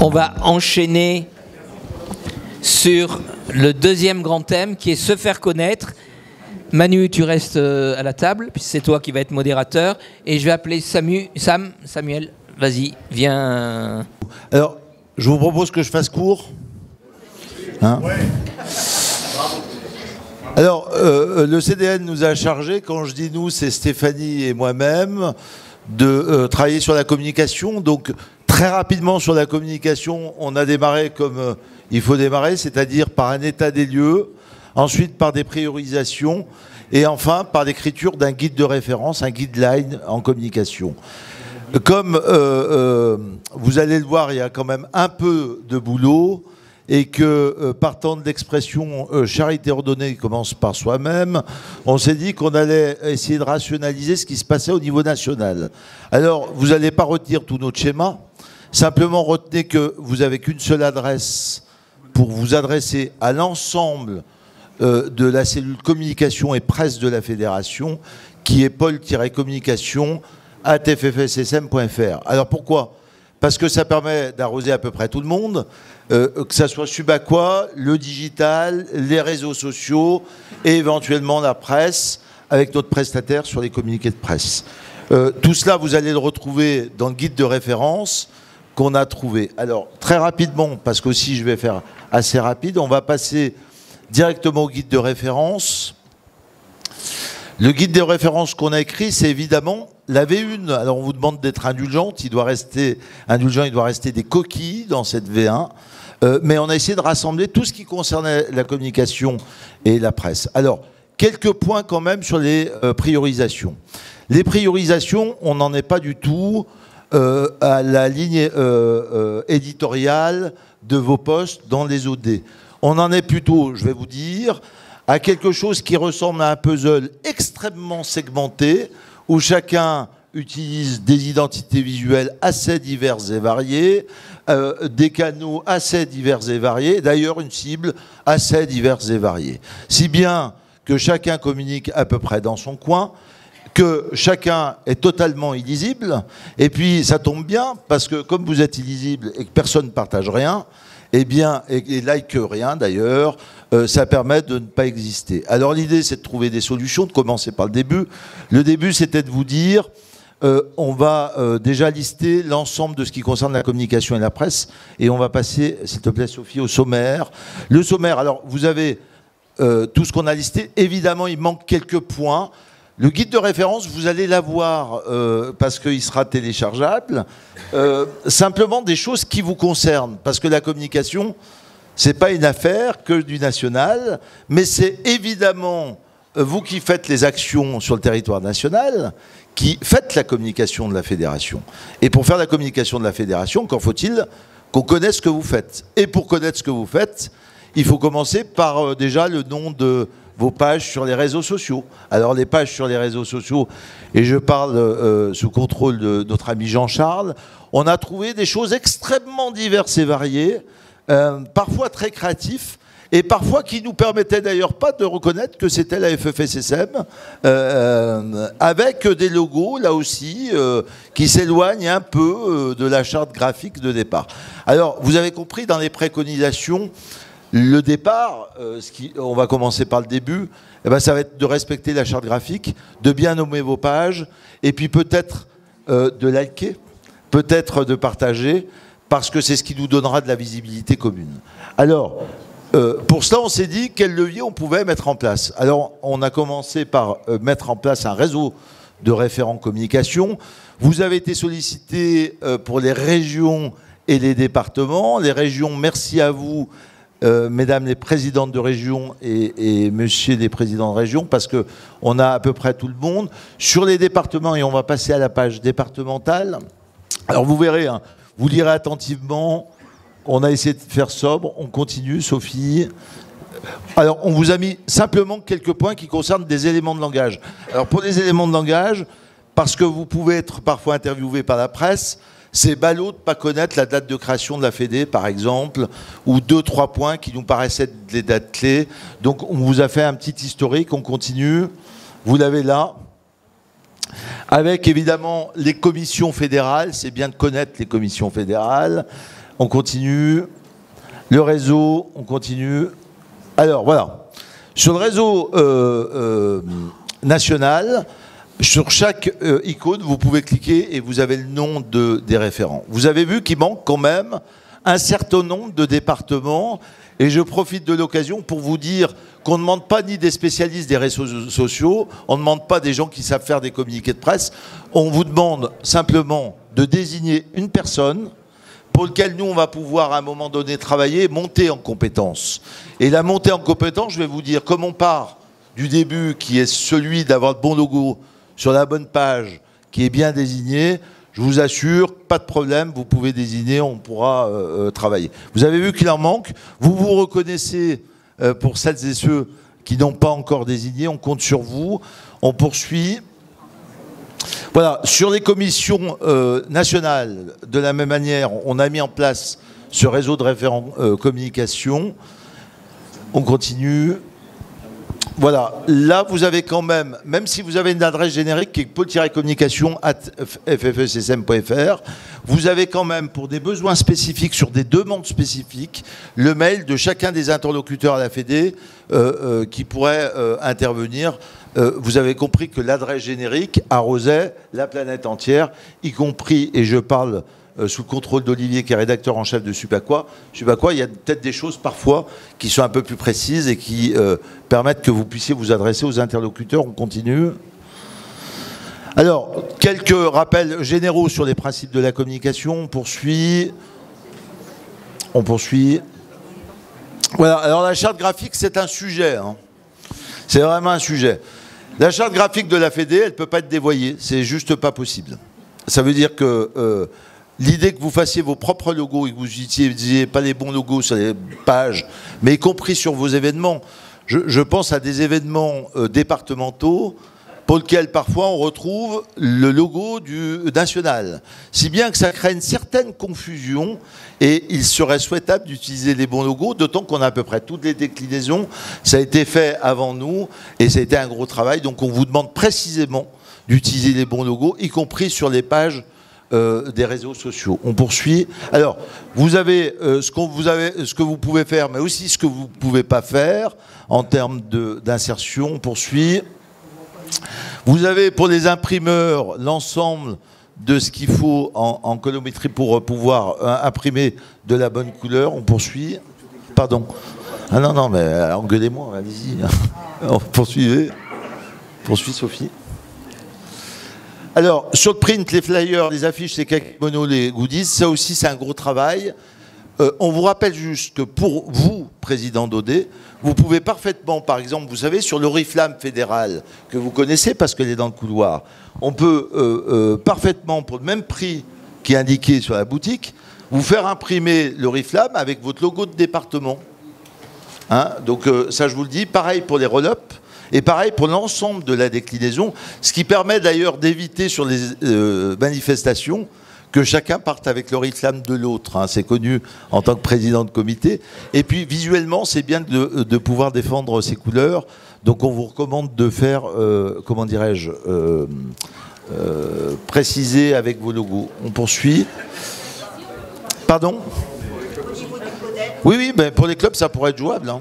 On va enchaîner sur le deuxième grand thème qui est se faire connaître. Manu, tu restes à la table, puis c'est toi qui vas être modérateur. Et je vais appeler Samuel, vas-y, viens. Alors, je vous propose que je fasse court. Hein ? Ouais. Alors, le CDN nous a chargé, quand je dis nous, c'est Stéphanie et moi-même, de travailler sur la communication. Donc, très rapidement sur la communication, on a démarré comme il faut démarrer, c'est-à-dire par un état des lieux, ensuite par des priorisations, et enfin par l'écriture d'un guide de référence, un guideline en communication. Comme vous allez le voir, il y a quand même un peu de boulot, et que partant de l'expression charité ordonnée commence par soi-même, on s'est dit qu'on allait essayer de rationaliser ce qui se passait au niveau national. Alors, vous n'allez pas retenir tout notre schéma, simplement retenez que vous n'avez qu'une seule adresse pour vous adresser à l'ensemble de la cellule communication et presse de la fédération, qui est paul-communication@ffssm.fr. Alors pourquoi ? Parce que ça permet d'arroser à peu près tout le monde, que ça soit Subaquois, le digital, les réseaux sociaux et éventuellement la presse, avec notre prestataire sur les communiqués de presse. Tout cela, vous allez le retrouver dans le guide de référence qu'on a trouvé. Alors, très rapidement, parce qu'aussi je vais faire assez rapide, on va passer directement au guide de référence. Le guide de référence qu'on a écrit, c'est évidemment la V1. Alors on vous demande d'être indulgent, il doit rester des coquilles dans cette V1. Mais on a essayé de rassembler tout ce qui concernait la communication et la presse. Alors, quelques points quand même sur les priorisations. Les priorisations, on n'en est pas du tout à la ligne éditoriale de vos postes dans les OD. On en est plutôt, je vais vous dire, à quelque chose qui ressemble à un puzzle extrêmement segmenté, où chacun utilise des identités visuelles assez diverses et variées, des canaux assez divers et variés, d'ailleurs une cible assez diverse et variée. Si bien que chacun communique à peu près dans son coin, que chacun est totalement illisible, et puis ça tombe bien, parce que comme vous êtes illisible et que personne ne partage rien, eh bien, et like rien d'ailleurs, ça permet de ne pas exister. Alors l'idée, c'est de trouver des solutions, de commencer par le début. Le début, c'était de vous dire, on va déjà lister l'ensemble de ce qui concerne la communication et la presse, et on va passer, s'il te plaît Sophie, au sommaire. Le sommaire, alors vous avez tout ce qu'on a listé. Évidemment, il manque quelques points. Le guide de référence, vous allez l'avoir parce qu'il sera téléchargeable. Simplement des choses qui vous concernent, parce que la communication, c'est pas une affaire que du national, mais c'est évidemment vous qui faites les actions sur le territoire national, qui faites la communication de la fédération. Et pour faire la communication de la fédération, encore faut-il qu'on connaisse ce que vous faites. Et pour connaître ce que vous faites, il faut commencer par déjà le nom de vos pages sur les réseaux sociaux. Alors les pages sur les réseaux sociaux, et je parle sous contrôle de notre ami Jean-Charles, on a trouvé des choses extrêmement diverses et variées, parfois très créatifs, et parfois qui nous permettaient d'ailleurs pas de reconnaître que c'était la FFSSM, avec des logos, là aussi, qui s'éloignent un peu de la charte graphique de départ. Alors, vous avez compris, dans les préconisations, le départ, on va commencer par le début, eh ben, ça va être de respecter la charte graphique, de bien nommer vos pages, et puis peut-être de liker, peut-être de partager, parce que c'est ce qui nous donnera de la visibilité commune. Alors, pour cela, on s'est dit quel levier on pouvait mettre en place. Alors, on a commencé par mettre en place un réseau de référents communication. Vous avez été sollicité pour les régions et les départements. Les régions, merci à vous, mesdames les présidentes de région et messieurs les présidents de région, parce qu'on a à peu près tout le monde. Sur les départements, et on va passer à la page départementale. Alors, vous verrez, hein, vous lirez attentivement. On a essayé de faire sobre, on continue, Sophie. Alors, on vous a mis simplement quelques points qui concernent des éléments de langage. Alors, pour les éléments de langage, parce que vous pouvez être parfois interviewé par la presse, c'est ballot de ne pas connaître la date de création de la Fédé, par exemple, ou 2-3 points qui nous paraissaient être des dates clés. Donc, on vous a fait un petit historique, on continue. Vous l'avez là. Avec, évidemment, les commissions fédérales. C'est bien de connaître les commissions fédérales. On continue. Le réseau, on continue. Alors, voilà. Sur le réseau national, sur chaque icône, vous pouvez cliquer et vous avez le nom des référents. Vous avez vu qu'il manque quand même un certain nombre de départements. Et je profite de l'occasion pour vous dire qu'on ne demande pas ni des spécialistes des réseaux sociaux, on ne demande pas des gens qui savent faire des communiqués de presse. On vous demande simplement de désigner une personne pour laquelle nous, on va pouvoir à un moment donné travailler, monter en compétences. Et la montée en compétences, je vais vous dire, comme on part du début, qui est celui d'avoir le bon logo sur la bonne page, qui est bien désigné, je vous assure, pas de problème, vous pouvez désigner, on pourra travailler. Vous avez vu qu'il en manque, vous vous reconnaissez pour celles et ceux qui n'ont pas encore désigné, on compte sur vous, on poursuit. Voilà, sur les commissions nationales, de la même manière, on a mis en place ce réseau de référents communication. On continue. Voilà, là vous avez quand même si vous avez une adresse générique qui est pôle-communication@ffessm.fr, vous avez quand même pour des besoins spécifiques, sur des demandes spécifiques, le mail de chacun des interlocuteurs à la Fédé qui pourrait intervenir. Vous avez compris que l'adresse générique arrosait la planète entière, y compris, et je parle sous le contrôle d'Olivier, qui est rédacteur en chef de Supaqua. Supaqua, il y a peut-être des choses parfois qui sont un peu plus précises et qui permettent que vous puissiez vous adresser aux interlocuteurs. On continue. Alors, quelques rappels généraux sur les principes de la communication. On poursuit. On poursuit. Voilà, alors la charte graphique, c'est un sujet. Hein. C'est vraiment un sujet. La charte graphique de la Fédé, elle ne peut pas être dévoyée. C'est juste pas possible. Ça veut dire que l'idée que vous fassiez vos propres logos et que vous n'utilisiez pas les bons logos sur les pages, mais y compris sur vos événements, je pense à des événements départementaux pour lesquels parfois on retrouve le logo du national. Si bien que ça crée une certaine confusion et il serait souhaitable d'utiliser les bons logos, d'autant qu'on a à peu près toutes les déclinaisons. Ça a été fait avant nous et ça a été un gros travail. Donc on vous demande précisément d'utiliser les bons logos, y compris sur les pages des réseaux sociaux. On poursuit. Alors, vous avez ce que vous pouvez faire, mais aussi ce que vous ne pouvez pas faire en termes d'insertion. On poursuit. Vous avez pour les imprimeurs l'ensemble de ce qu'il faut en colorimétrie pour pouvoir imprimer de la bonne couleur. On poursuit. Pardon. Ah non, mais engueulez-moi, allez-y. On poursuivez. Poursuit Sophie. Alors, sur le print, les flyers, les affiches, les kakémonos, les goodies, ça aussi, c'est un gros travail. On vous rappelle juste que pour vous, président d'OD, vous pouvez parfaitement, par exemple, vous savez, sur l'Oriflamme fédérale, que vous connaissez parce qu'elle est dans le couloir, on peut parfaitement, pour le même prix qui est indiqué sur la boutique, vous faire imprimer l'Oriflamme avec votre logo de département. Hein, donc, ça, je vous le dis, pareil pour les roll-up. Et pareil pour l'ensemble de la déclinaison, ce qui permet d'ailleurs d'éviter sur les manifestations que chacun parte avec l'oriflamme de l'autre. Hein. C'est connu en tant que président de comité. Et puis visuellement, c'est bien de pouvoir défendre ces couleurs. Donc on vous recommande de faire, comment dirais-je, préciser avec vos logos. On poursuit. Pardon ? Oui, mais pour les clubs, ça pourrait être jouable. Hein.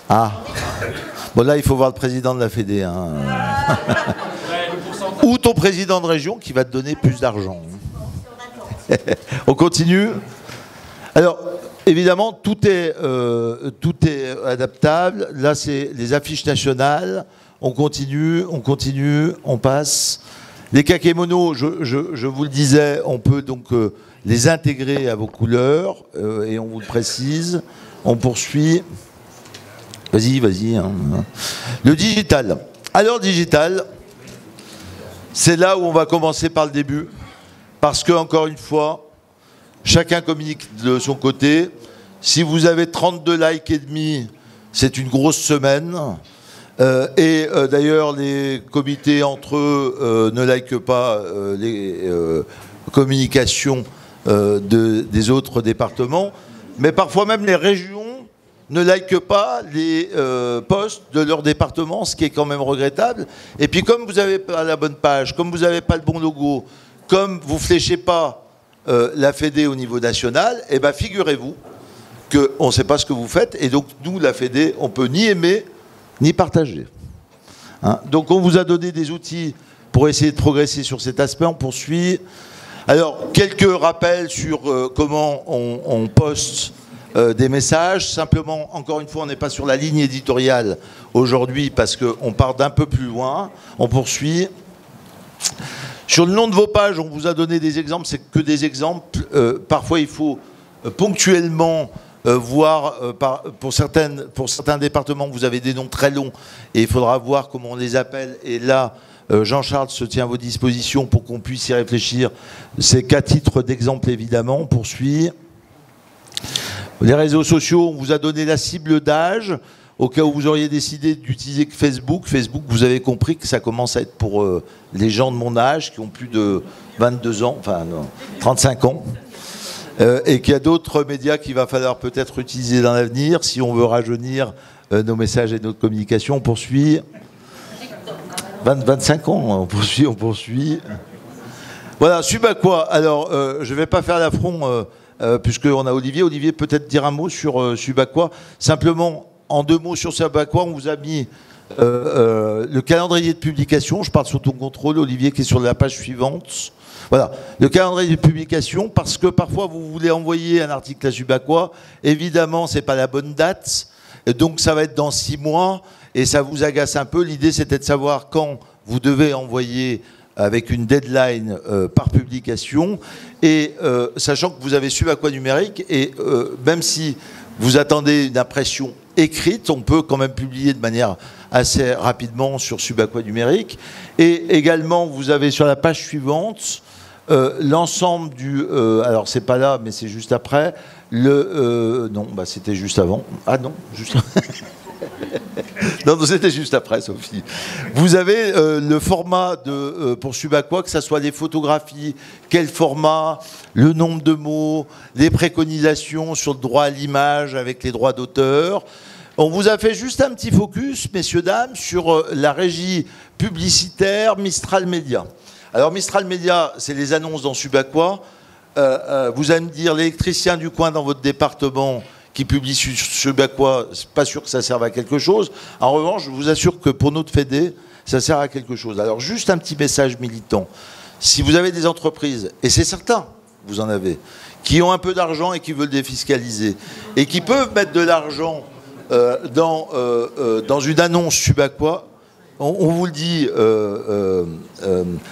Ah, bon là il faut voir le président de la Fédé. Hein. Ou ton président de région qui va te donner plus d'argent. On continue. Alors, évidemment, tout est adaptable. Là, c'est les affiches nationales. On continue, on passe. Les kakémonos, je vous le disais, on peut donc les intégrer à vos couleurs et on vous le précise. On poursuit. Vas-y. Hein. Le digital. Alors, digital, c'est là où on va commencer par le début. Parce que, encore une fois, chacun communique de son côté. Si vous avez 32 likes et demi, c'est une grosse semaine. D'ailleurs, les comités entre eux ne likent pas les communications des autres départements. Mais parfois même les régions ne likent pas les posts de leur département, ce qui est quand même regrettable. Et puis comme vous n'avez pas la bonne page, comme vous n'avez pas le bon logo, comme vous ne fléchez pas la Fédé au niveau national, eh ben figurez-vous qu'on ne sait pas ce que vous faites. Et donc nous, la Fédé, on ne peut ni aimer, ni partager. Hein, donc on vous a donné des outils pour essayer de progresser sur cet aspect. On poursuit. Alors, quelques rappels sur comment on poste des messages. Simplement, encore une fois, on n'est pas sur la ligne éditoriale aujourd'hui parce qu'on part d'un peu plus loin. On poursuit. Sur le nom de vos pages, on vous a donné des exemples. C'est que des exemples. Parfois, il faut ponctuellement voir, pour certains départements, vous avez des noms très longs et il faudra voir comment on les appelle. Et là, Jean-Charles se tient à vos dispositions pour qu'on puisse y réfléchir. C'est qu'à titre d'exemple, évidemment. On poursuit. Les réseaux sociaux, on vous a donné la cible d'âge. Au cas où vous auriez décidé d'utiliser Facebook. Facebook, vous avez compris que ça commence à être pour les gens de mon âge qui ont plus de 22 ans, enfin non, 35 ans. Et qu'il y a d'autres médias qu'il va falloir peut-être utiliser dans l'avenir si on veut rajeunir nos messages et notre communication. On poursuit. 25 ans, on poursuit. Voilà, Subaqua. Alors, je ne vais pas faire l'affront, puisqu'on a Olivier. Olivier, peut-être dire un mot sur Subaqua. Simplement, en 2 mots sur Subaqua, on vous a mis le calendrier de publication. Je parle sous ton contrôle, Olivier, qui est sur la page suivante. Voilà, le calendrier de publication, parce que parfois, vous voulez envoyer un article à Subaqua. Évidemment, ce n'est pas la bonne date. Donc, ça va être dans 6 mois. Et ça vous agace un peu. L'idée, c'était de savoir quand vous devez envoyer avec une deadline par publication. Et sachant que vous avez Subaqua numérique, et même si vous attendez une impression écrite, on peut quand même publier de manière assez rapidement sur Subaqua numérique. Et également, vous avez sur la page suivante l'ensemble du... alors, c'est pas là, mais c'est juste après. Non, bah, c'était juste avant. Ah non, juste non, c'était juste après, Sophie. Vous avez le format pour Subaqua, que ce soit les photographies, quel format, le nombre de mots, les préconisations sur le droit à l'image avec les droits d'auteur. On vous a fait juste un petit focus, messieurs, dames, sur la régie publicitaire Mistral Média. Alors, Mistral Média, c'est les annonces dans Subaqua. Vous allez me dire, l'électricien du coin dans votre département qui publie sur Subaqua, c'est pas sûr que ça serve à quelque chose. En revanche, je vous assure que pour notre Fédé, ça sert à quelque chose. Alors, juste un petit message militant. Si vous avez des entreprises, et c'est certain, vous en avez, qui ont un peu d'argent et qui veulent défiscaliser, et qui peuvent mettre de l'argent dans une annonce Subaqua, on vous le dit,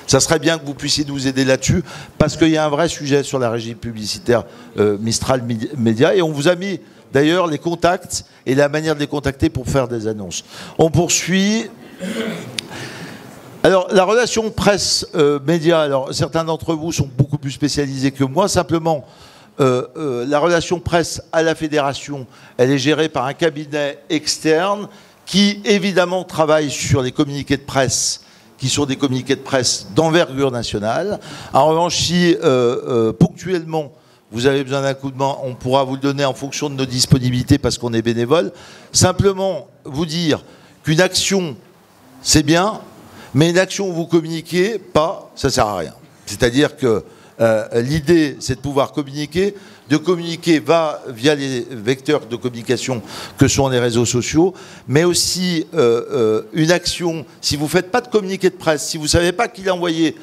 ça serait bien que vous puissiez nous aider là-dessus, parce qu'il y a un vrai sujet sur la régie publicitaire Mistral Média, et on vous a mis d'ailleurs les contacts et la manière de les contacter pour faire des annonces. On poursuit. Alors, la relation presse-média, alors certains d'entre vous sont beaucoup plus spécialisés que moi, simplement, la relation presse à la fédération, elle est gérée par un cabinet externe qui, évidemment, travaille sur les communiqués de presse, qui sont des communiqués de presse d'envergure nationale. En revanche, si ponctuellement, vous avez besoin d'un coup de main, on pourra vous le donner en fonction de nos disponibilités parce qu'on est bénévole. Simplement, vous dire qu'une action, c'est bien, mais une action où vous communiquez pas, ça sert à rien. C'est-à-dire que l'idée, c'est de pouvoir communiquer via les vecteurs de communication que sont les réseaux sociaux, mais aussi une action, si vous ne faites pas de communiqué de presse, si vous ne savez pas qui l'a envoyé,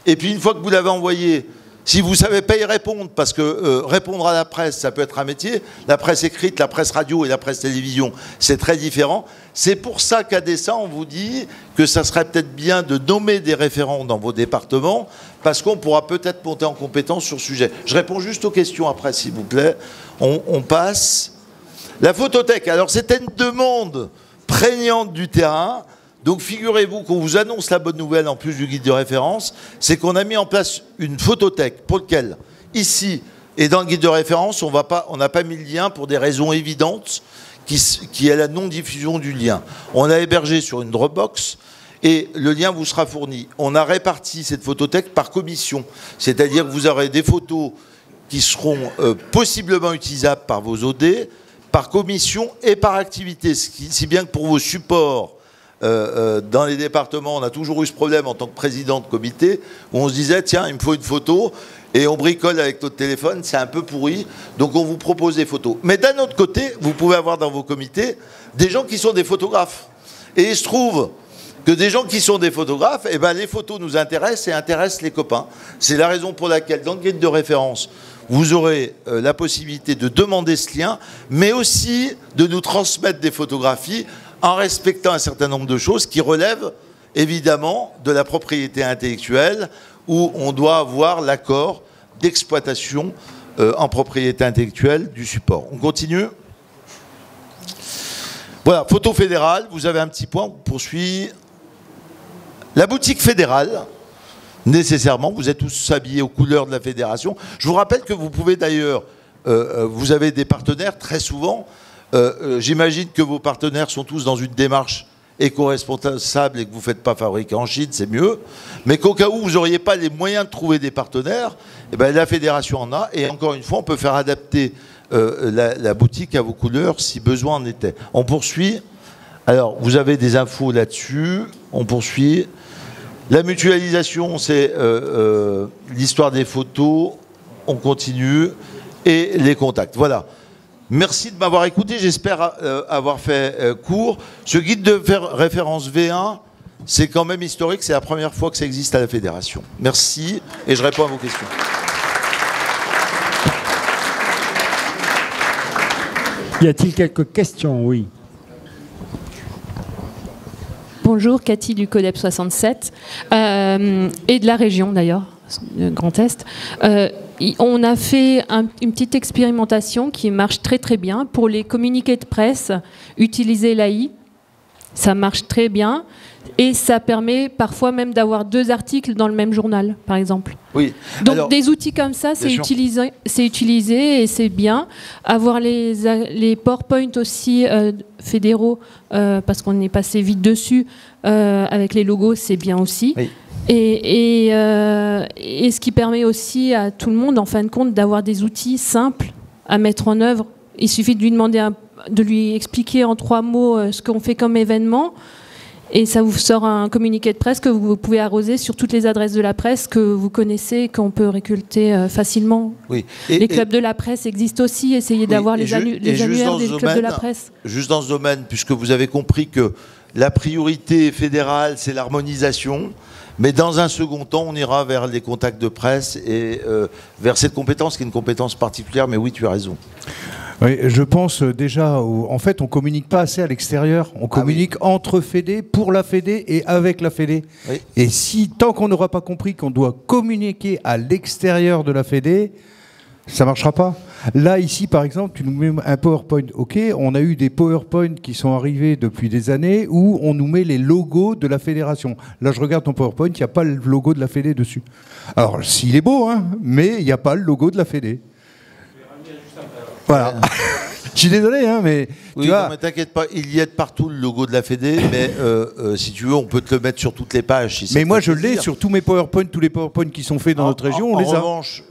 et puis une fois que vous l'avez envoyé, si vous ne savez pas y répondre, parce que répondre à la presse, ça peut être un métier, la presse écrite, la presse radio et la presse télévision, c'est très différent. C'est pour ça qu'à dessein, on vous dit que ça serait peut-être bien de nommer des référents dans vos départements, parce qu'on pourra peut-être monter en compétence sur ce sujet. Je réponds juste aux questions après, s'il vous plaît. On passe. La photothèque, alors c'était une demande prégnante du terrain. Donc figurez-vous qu'on vous annonce la bonne nouvelle en plus du guide de référence, c'est qu'on a mis en place une photothèque pour lequel, ici et dans le guide de référence, on n'a pas mis le lien pour des raisons évidentes qui est la non-diffusion du lien. On a hébergé sur une Dropbox et le lien vous sera fourni. On a réparti cette photothèque par commission, c'est-à-dire que vous aurez des photos qui seront possiblement utilisables par vos OD, par commission et par activité. Si bien que pour vos supports, dans les départements, on a toujours eu ce problème en tant que président de comité, où on se disait, tiens, il me faut une photo, et on bricole avec notre téléphone, c'est un peu pourri, donc on vous propose des photos. Mais d'un autre côté, vous pouvez avoir dans vos comités des gens qui sont des photographes. Et il se trouve que des gens qui sont des photographes, eh ben, les photos nous intéressent et intéressent les copains. C'est la raison pour laquelle, dans le guide de référence, vous aurez la possibilité de demander ce lien, mais aussi de nous transmettre des photographies en respectant un certain nombre de choses qui relèvent évidemment de la propriété intellectuelle, où on doit avoir l'accord d'exploitation en propriété intellectuelle du support. On continue ? Voilà, photo fédérale, vous avez un petit point, on poursuit. La boutique fédérale, nécessairement, vous êtes tous habillés aux couleurs de la fédération. Je vous rappelle que vous pouvez d'ailleurs, vous avez des partenaires très souvent. J'imagine que vos partenaires sont tous dans une démarche éco-responsable et que vous ne faites pas fabriquer en Chine, c'est mieux. Mais qu'au cas où vous n'auriez pas les moyens de trouver des partenaires, eh ben, la fédération en a. Et encore une fois, on peut faire adapter la boutique à vos couleurs si besoin en était. On poursuit. Alors, vous avez des infos là-dessus. On poursuit. La mutualisation, c'est l'histoire des photos. On continue. Et les contacts. Voilà. Merci de m'avoir écouté. J'espère avoir fait court. Ce guide de référence V1, c'est quand même historique. C'est la première fois que ça existe à la Fédération. Merci. Et je réponds à vos questions. Y a-t-il quelques questions? Oui. Bonjour, Cathy du CODEP 67 et de la région d'ailleurs, Grand Est. On a fait une petite expérimentation qui marche très très bien. Pour les communiqués de presse, utiliser l'AI, ça marche très bien. Et ça permet parfois même d'avoir 2 articles dans le même journal, par exemple. Oui. Donc alors, des outils comme ça, c'est utilisé et c'est bien. Avoir les PowerPoint aussi fédéraux, parce qu'on est passé vite dessus, avec les logos, c'est bien aussi. Oui. Et ce qui permet aussi à tout le monde, en fin de compte, d'avoir des outils simples à mettre en œuvre. Il suffit de lui demander, de lui expliquer en 3 mots ce qu'on fait comme événement. Et ça vous sort un communiqué de presse que vous pouvez arroser sur toutes les adresses de la presse que vous connaissez, qu'on peut récolter facilement. Oui. Les clubs de la presse existent aussi. Essayez d'avoir les annuaires des clubs de la presse. Juste dans ce domaine, puisque vous avez compris que la priorité fédérale, c'est l'harmonisation. Mais dans un second temps, on ira vers les contacts de presse et vers cette compétence qui est une compétence particulière. Mais oui, tu as raison. Oui, je pense déjà, en fait, on communique pas assez à l'extérieur. On communique entre fédés, pour la fédé et avec la fédé. Oui. Et si, tant qu'on n'aura pas compris qu'on doit communiquer à l'extérieur de la fédé, ça marchera pas. Là, ici, par exemple, tu nous mets un PowerPoint. OK, on a eu des PowerPoint qui sont arrivés depuis des années où on nous met les logos de la fédération. Là, je regarde ton PowerPoint, il n'y a pas le logo de la fédé dessus. Alors, s'il est beau, hein, mais il n'y a pas le logo de la fédé. Voilà. Je suis désolé, hein, mais oui, tu vois... non, mais t'inquiète pas, il y a de partout le logo de la Fédé, mais si tu veux, on peut te le mettre sur toutes les pages. Si mais moi, je l'ai sur tous mes PowerPoint, tous les PowerPoint qui sont faits dans notre région, on les a. En revanche,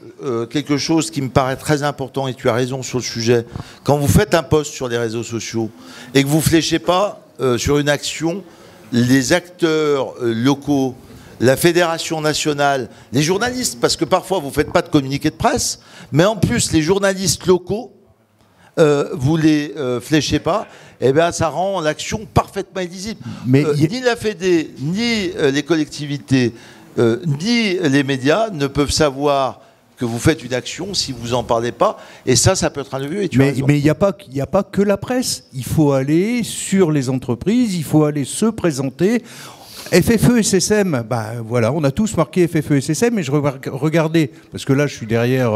quelque chose qui me paraît très important, et tu as raison sur le sujet, quand vous faites un post sur les réseaux sociaux et que vous fléchez pas sur une action, les acteurs locaux, la fédération nationale, les journalistes, parce que parfois vous ne faites pas de communiqué de presse, mais en plus les journalistes locaux, vous les fléchez pas, et bien ça rend l'action parfaitement illisible. Mais ni la Fédé, ni les collectivités, ni les médias ne peuvent savoir que vous faites une action si vous n'en parlez pas, et ça peut être un levier. Mais il n'y a pas que la presse. Il faut aller sur les entreprises, il faut aller se présenter. FFE SSM, bah voilà, on a tous marqué FFE SSM, mais je regardais, parce que là je suis derrière,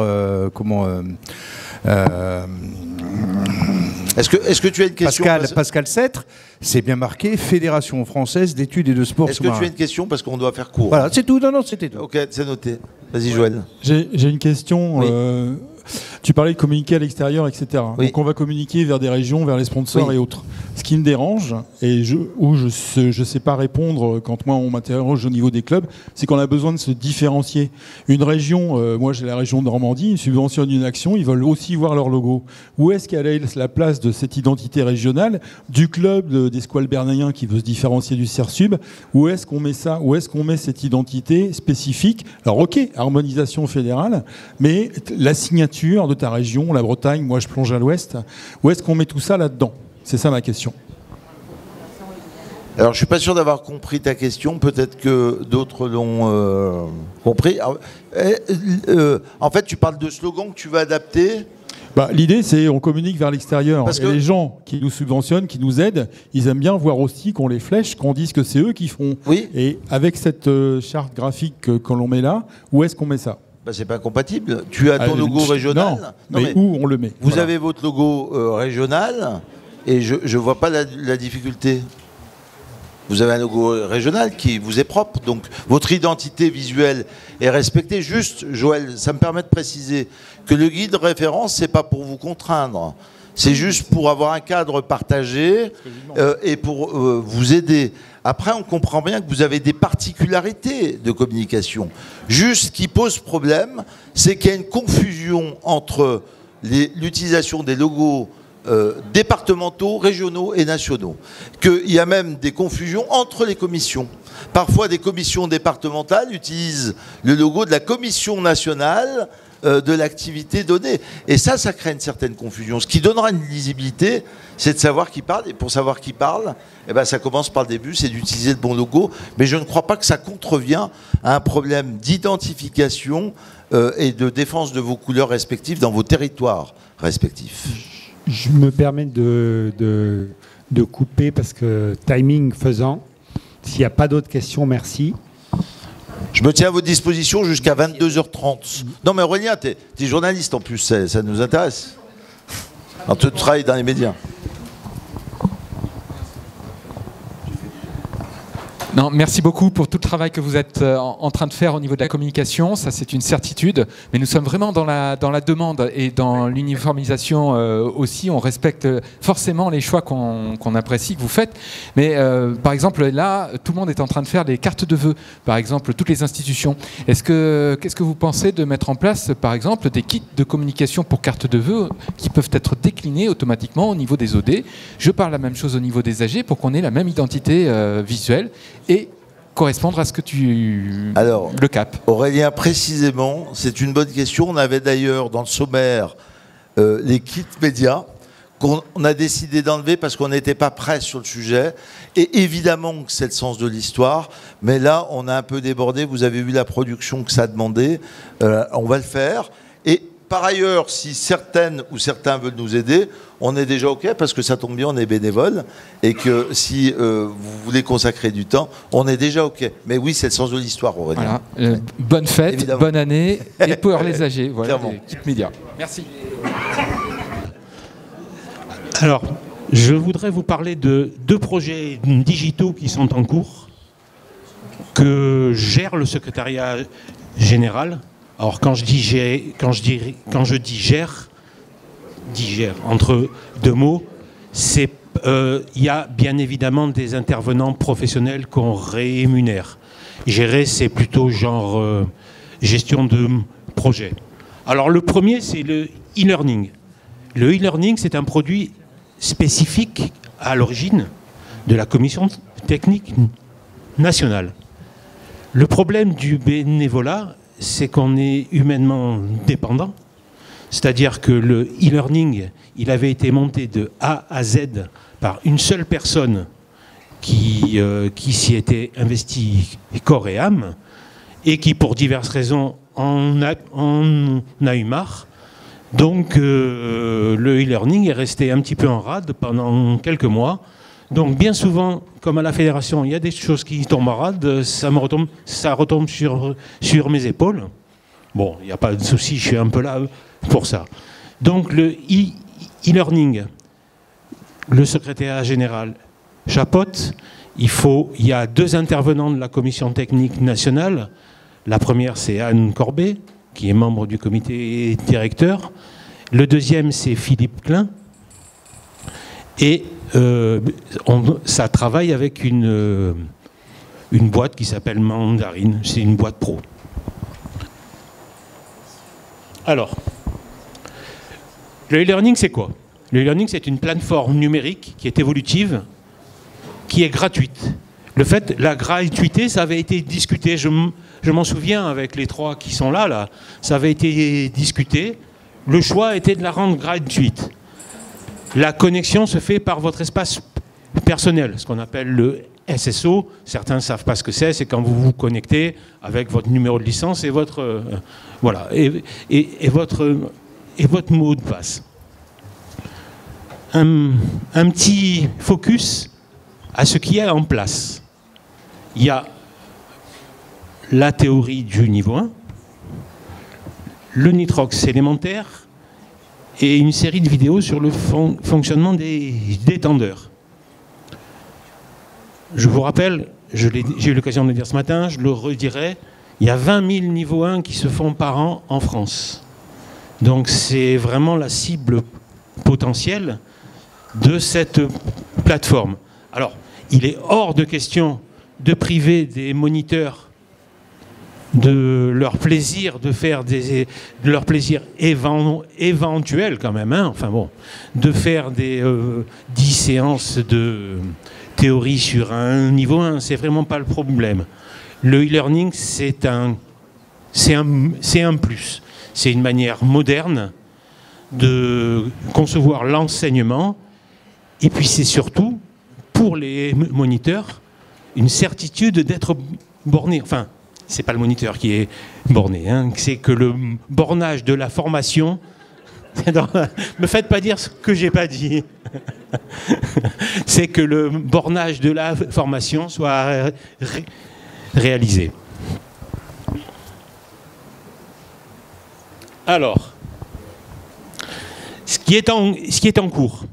Est-ce que tu as une question Pascal Sêtre, c'est bien marqué Fédération française d'études et de sport sous-marin. Est-ce que tu as une question parce qu'on doit faire court? Voilà, c'est tout, non, c'était tout. Ok, c'est noté. Vas-y Joël. J'ai une question. Oui. Tu parlais de communiquer à l'extérieur, etc. Oui. Donc on va communiquer vers des régions, vers les sponsors Oui. et autres. Ce qui me dérange, et où je sais pas répondre quand moi on m'interroge au niveau des clubs, c'est qu'on a besoin de se différencier. Une région, moi j'ai la région de Normandie, ils subventionnent une action, ils veulent aussi voir leur logo. Où est-ce qu'elle est la place de cette identité régionale, du club des squales bernayens qui veut se différencier du CERSUB? Où est-ce qu'on met ça? Où est-ce qu'on met cette identité spécifique? Alors ok, harmonisation fédérale, mais la signature de ta région, la Bretagne, moi je plonge à l'ouest, où est-ce qu'on met tout ça là-dedans? C'est ça ma question. Alors, je suis pas sûr d'avoir compris ta question. Peut-être que d'autres l'ont compris. Alors, en fait, tu parles de slogans que tu vas adapter. L'idée, c'est on communique vers l'extérieur. Parce Et que les gens qui nous subventionnent, qui nous aident, ils aiment bien voir aussi qu'on les flèche, qu'on dise que c'est eux qui font. Oui. Et avec cette charte graphique que l'on met là, où est-ce qu'on met ça? C'est pas incompatible. Tu as ton logo régional. Non, mais où on le met? Vous avez votre logo régional et je vois pas la difficulté. Vous avez un logo régional qui vous est propre, donc votre identité visuelle est respectée. Juste, Joël, ça me permet de préciser que le guide référence, c'est pas pour vous contraindre, c'est juste pour avoir un cadre partagé et pour vous aider. Après, on comprend bien que vous avez des particularités de communication. Juste, ce qui pose problème, c'est qu'il y a une confusion entre l'utilisation des logos départementaux, régionaux et nationaux. Qu'il y a même des confusions entre les commissions. Parfois, des commissions départementales utilisent le logo de la commission nationale de l'activité donnée. Et ça crée une certaine confusion. Ce qui donnera une lisibilité, c'est de savoir qui parle. Et pour savoir qui parle, ça commence par le début, c'est d'utiliser le bon logo. Mais je ne crois pas que ça contrevient à un problème d'identification et de défense de vos couleurs respectives dans vos territoires respectifs. Je me permets de couper parce que timing faisant, s'il n'y a pas d'autres questions, merci. Je me tiens à votre disposition jusqu'à 22h30. Non mais Aurélien, t'es journaliste en plus, ça nous intéresse. Alors, tu travailles dans les médias. Non, merci beaucoup pour tout le travail que vous êtes en train de faire au niveau de la communication. Ça, c'est une certitude. Mais nous sommes vraiment dans la demande et dans l'uniformisation aussi. On respecte forcément les choix qu'on apprécie, que vous faites. Mais par exemple, là, tout le monde est en train de faire des cartes de vœux. Par exemple, toutes les institutions. Qu'est-ce que vous pensez de mettre en place, par exemple, des kits de communication pour cartes de vœux qui peuvent être déclinés automatiquement au niveau des OD? Je parle la même chose au niveau des AG pour qu'on ait la même identité visuelle et correspondre à ce que le cap. Aurélien, précisément, c'est une bonne question. On avait d'ailleurs dans le sommaire les kits médias qu'on a décidé d'enlever parce qu'on n'était pas prêt sur le sujet. Et évidemment que c'est le sens de l'histoire, mais là, on a un peu débordé. Vous avez vu la production que ça a demandé. On va le faire. Et par ailleurs, si certaines ou certains veulent nous aider, on est déjà OK parce que ça tombe bien, on est bénévole et que si vous voulez consacrer du temps, on est déjà OK. Mais oui, c'est le sens de l'histoire, Aurélien. Voilà. Bonne fête, évidemment. Bonne année et pour les AG. Voilà, Clairement. les kits médias. Merci. Alors, je voudrais vous parler de 2 projets digitaux qui sont en cours, que gère le secrétariat général. Alors quand je dis gère entre 2 mots, c'est il y a bien évidemment des intervenants professionnels qu'on rémunère. Gérer, c'est plutôt genre gestion de projet. Alors le premier, c'est le e-learning. Le e-learning, c'est un produit spécifique à l'origine de la commission technique nationale. Le problème du bénévolat, c'est qu'on est humainement dépendant. C'est-à-dire que le e-learning, il avait été monté de A à Z par une seule personne qui s'y était investie corps et âme et qui, pour diverses raisons, en a eu marre. Donc, le e-learning est resté un petit peu en rade pendant quelques mois. Donc, bien souvent, comme à la fédération, il y a des choses qui tombent en rade, ça retombe sur mes épaules. Bon, il n'y a pas de souci, je suis un peu là pour ça. Donc, le e-learning, le secrétariat général chapeaute. Il y a 2 intervenants de la commission technique nationale. La première, c'est Anne Corbet, qui est membre du comité directeur. Le deuxième, c'est Philippe Klein. Et ça travaille avec une boîte qui s'appelle Mandarine. C'est une boîte pro. Alors, le e-learning, c'est quoi? Le e-learning, c'est une plateforme numérique qui est évolutive, qui est gratuite. La gratuité, ça avait été discuté, je m'en souviens avec les trois qui sont là, ça avait été discuté. Le choix était de la rendre gratuite. La connexion se fait par votre espace personnel, ce qu'on appelle le SSO. Certains ne savent pas ce que c'est quand vous vous connectez avec votre numéro de licence et votre, voilà, et votre mot de passe. Un petit focus à ce qui est en place. Il y a la théorie du niveau 1, le nitrox élémentaire et une série de vidéos sur le fonctionnement des détendeurs. Je vous rappelle, j'ai eu l'occasion de le dire ce matin, je le redirai, il y a 20 000 niveaux 1 qui se font par an en France. Donc c'est vraiment la cible potentielle de cette plateforme. Alors, il est hors de question de priver des moniteurs de leur plaisir de faire de leur plaisir éventuel quand même, hein, enfin bon, de faire des 10 séances de théorie sur un niveau 1, c'est vraiment pas le problème. Le e-learning, c'est un plus. C'est une manière moderne de concevoir l'enseignement, et puis c'est surtout, pour les moniteurs, une certitude d'être borné. Enfin, c'est pas le moniteur qui est borné, hein, c'est que le bornage de la formation... Me faites pas dire ce que j'ai pas dit. C'est que le bornage de la formation soit réalisé. Alors, ce qui est en cours.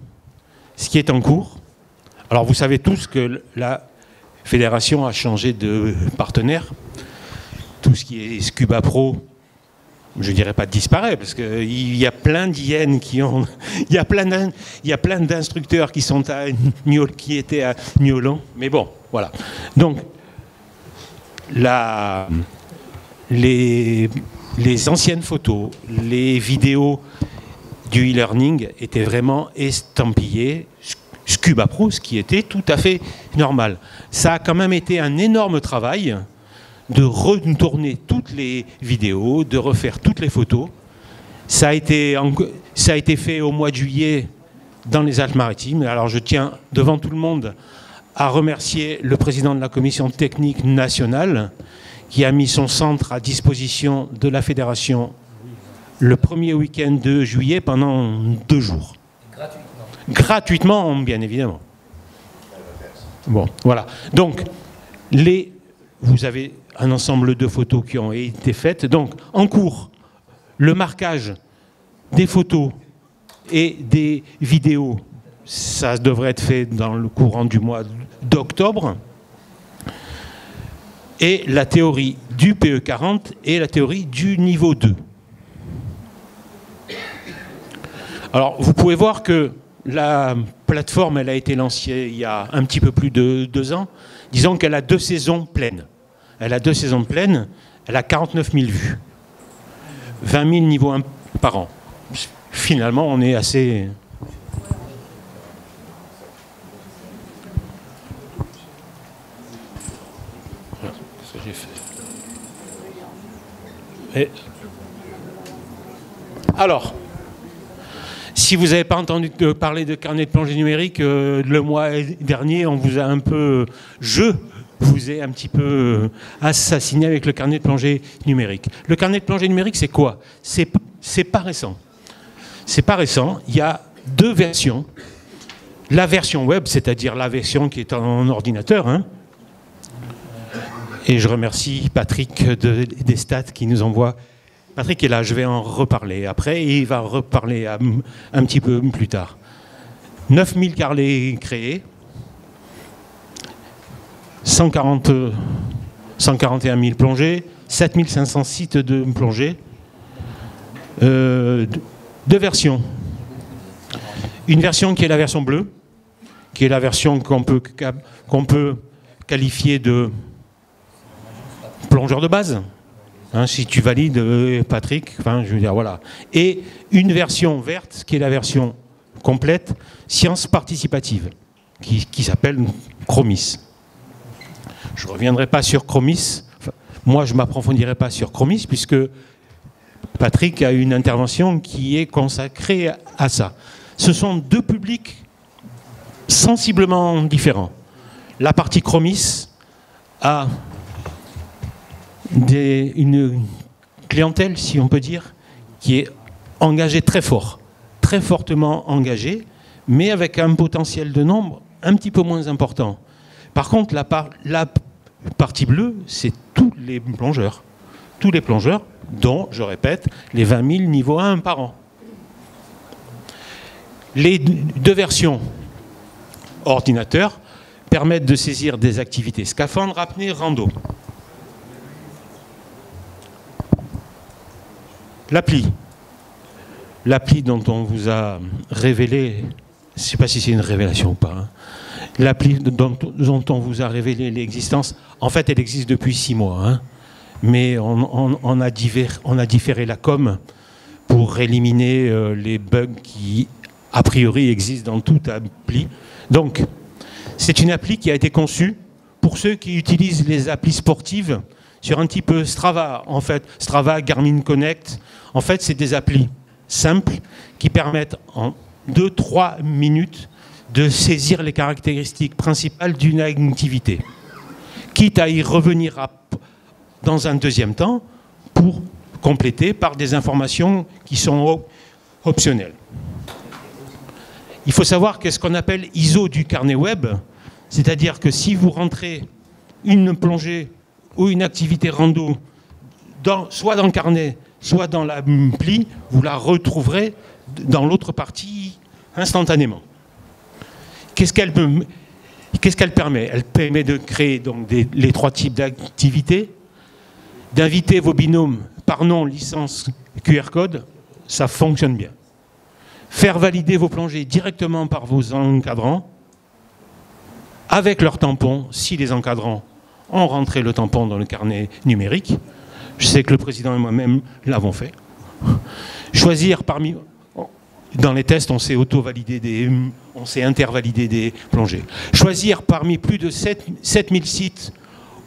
Alors vous savez tous que la fédération a changé de partenaire. Tout ce qui est Scuba Pro, je dirais pas disparaît, parce qu'il y a plein d'IN qui ont... Il y a plein d'instructeurs qui étaient à Niolan. Mais bon, voilà. Donc, les anciennes photos, les vidéos du e-learning étaient vraiment estampillées Scuba Pro, ce qui était tout à fait normal. Ça a quand même été un énorme travail de retourner toutes les vidéos, de refaire toutes les photos. Ça a été fait au mois de juillet dans les Alpes-Maritimes. Alors je tiens devant tout le monde à remercier le président de la commission technique nationale qui a mis son centre à disposition de la fédération le premier week-end de juillet pendant 2 jours. Gratuitement, bien évidemment. Bon, voilà. Donc, vous avez un ensemble de photos qui ont été faites. Donc, en cours, le marquage des photos et des vidéos, ça devrait être fait dans le courant du mois d'octobre. Et la théorie du PE40 et la théorie du niveau 2. Alors, vous pouvez voir que la plateforme, elle a été lancée il y a un petit peu plus de 2 ans. Disons qu'elle a 2 saisons pleines. Elle a 2 saisons pleines, elle a 49 000 vues. 20 000 niveaux 1 par an. Finalement, on est assez... Voilà, ce que j'ai fait. Alors, si vous n'avez pas entendu parler de carnet de plongée numérique, le mois dernier, on vous a un peu... Je vous ai un petit peu assassiné avec le carnet de plongée numérique. Le carnet de plongée numérique, c'est quoi? C'est pas récent. C'est pas récent. Il y a 2 versions. La version web, c'est-à-dire la version qui est en ordinateur. Hein. Et je remercie Patrick des Stats qui nous envoie... Patrick est là, je vais en reparler après, et il va reparler un petit peu plus tard. 9000 carnets créés, 141 000 plongées, 7500 sites de plongée, 2 Deux versions. Une version qui est la version bleue, qui est la version qu'on peut qualifier de plongeur de base. Hein, si tu valides, Patrick, enfin, je veux dire, voilà. Et une version verte, qui est la version complète, sciences participatives, qui s'appelle Chromis. Je ne reviendrai pas sur Chromis. Enfin, moi, je ne m'approfondirai pas sur Chromis, puisque Patrick a une intervention qui est consacrée à ça. Ce sont deux publics sensiblement différents. La partie Chromis a une clientèle, si on peut dire, qui est engagée très fort, très fortement engagée, mais avec un potentiel de nombre un petit peu moins important. Par contre, la partie bleue, c'est tous les plongeurs. Tous les plongeurs, dont, je répète, les 20 000 niveau 1 par an. Les deux versions ordinateur permettent de saisir des activités scaphandre, apnée, rando. L'appli dont on vous a révélé, je ne sais pas si c'est une révélation ou pas, hein. L'appli dont on vous a révélé l'existence, en fait elle existe depuis 6 mois, hein. Mais on a différé la com pour éliminer les bugs qui a priori existent dans toute appli. Donc c'est une appli qui a été conçue pour ceux qui utilisent les applis sportives sur un type Strava, en fait, Strava, Garmin Connect. En fait, c'est des applis simples qui permettent en 2-3 minutes de saisir les caractéristiques principales d'une activité, quitte à y revenir dans un deuxième temps pour compléter par des informations qui sont optionnelles. Il faut savoir qu'est-ce qu'on appelle ISO du carnet web, c'est-à-dire que si vous rentrez une plongée ou une activité rando soit dans le carnet, soit dans l'appli, vous la retrouverez dans l'autre partie instantanément. Qu'est-ce qu'elle permet? Elle permet de créer donc les 3 types d'activités, d'inviter vos binômes par nom, licence, QR code, ça fonctionne bien. Faire valider vos plongées directement par vos encadrants, avec leur tampon, si les encadrants ont rentré le tampon dans le carnet numérique. Je sais que le président et moi-même l'avons fait. Choisir parmi... Dans les tests, on s'est auto-validé on s'est intervalidé des plongées. Choisir parmi plus de 7000 sites